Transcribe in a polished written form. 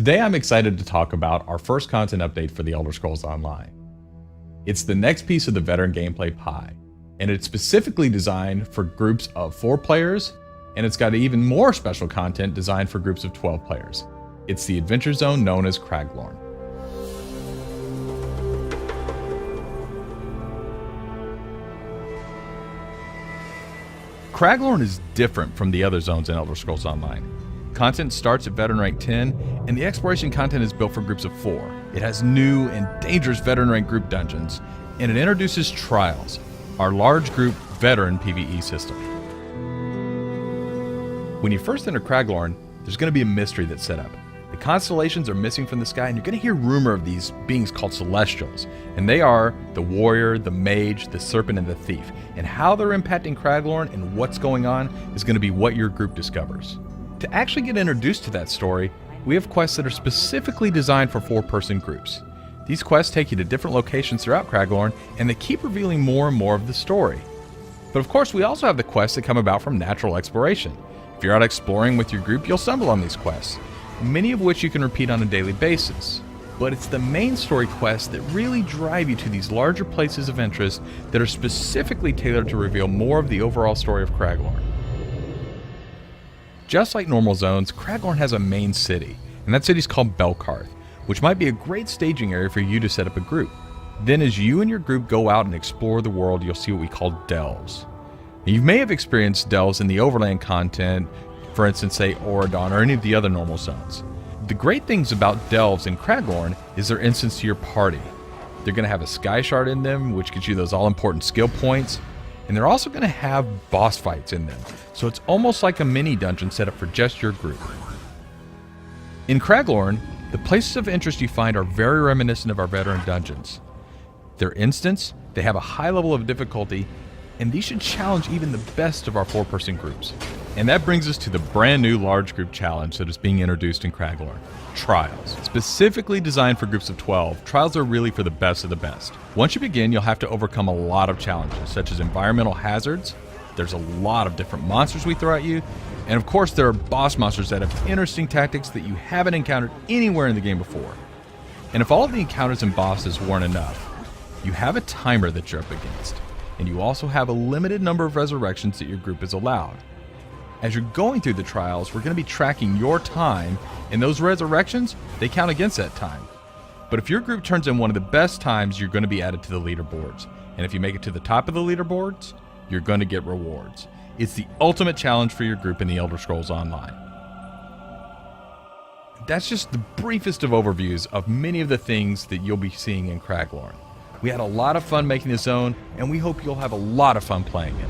Today I'm excited to talk about our first content update for the Elder Scrolls Online. It's the next piece of the veteran gameplay pie, and it's specifically designed for groups of 4 players, and it's got even more special content designed for groups of 12 players. It's the adventure zone known as Craglorn. Craglorn is different from the other zones in Elder Scrolls Online. Content starts at veteran rank 10, and the exploration content is built for groups of 4. It has new and dangerous veteran rank group dungeons, and it introduces Trials, our large group veteran PvE system. When you first enter Craglorn, there's going to be a mystery that's set up. The constellations are missing from the sky, and you're going to hear rumor of these beings called Celestials, and they are the warrior, the mage, the serpent, and the thief. And how they're impacting Craglorn and what's going on is going to be what your group discovers. To actually get introduced to that story, we have quests that are specifically designed for 4-person groups. These quests take you to different locations throughout Craglorn, and they keep revealing more and more of the story. But of course, we also have the quests that come about from natural exploration. If you're out exploring with your group, you'll stumble on these quests, many of which you can repeat on a daily basis. But it's the main story quests that really drive you to these larger places of interest that are specifically tailored to reveal more of the overall story of Craglorn. Just like normal zones, Craglorn has a main city, and that city is called Belkarth, which might be a great staging area for you to set up a group. Then as you and your group go out and explore the world, you'll see what we call delves. Now, you may have experienced delves in the overland content, for instance, say Auradon or any of the other normal zones. The great things about delves in Craglorn is they're instants to your party. They're going to have a sky shard in them, which gives you those all-important skill points, and they're also going to have boss fights in them, so it's almost like a mini dungeon set up for just your group. In Craglorn, the places of interest you find are very reminiscent of our veteran dungeons. They're instants, they have a high level of difficulty, and these should challenge even the best of our 4-person groups. And that brings us to the brand new large group challenge that is being introduced in Craglorn, Trials. Specifically designed for groups of 12, Trials are really for the best of the best. Once you begin, you'll have to overcome a lot of challenges, such as environmental hazards. There's a lot of different monsters we throw at you, and of course there are boss monsters that have interesting tactics that you haven't encountered anywhere in the game before. And if all of the encounters and bosses weren't enough, you have a timer that you're up against, and you also have a limited number of resurrections that your group is allowed. As you're going through the trials, we're going to be tracking your time, and those resurrections, they count against that time. But if your group turns in one of the best times, you're going to be added to the leaderboards. And if you make it to the top of the leaderboards, you're going to get rewards. It's the ultimate challenge for your group in the Elder Scrolls Online. That's just the briefest of overviews of many of the things that you'll be seeing in Craglorn. We had a lot of fun making this zone, and we hope you'll have a lot of fun playing it.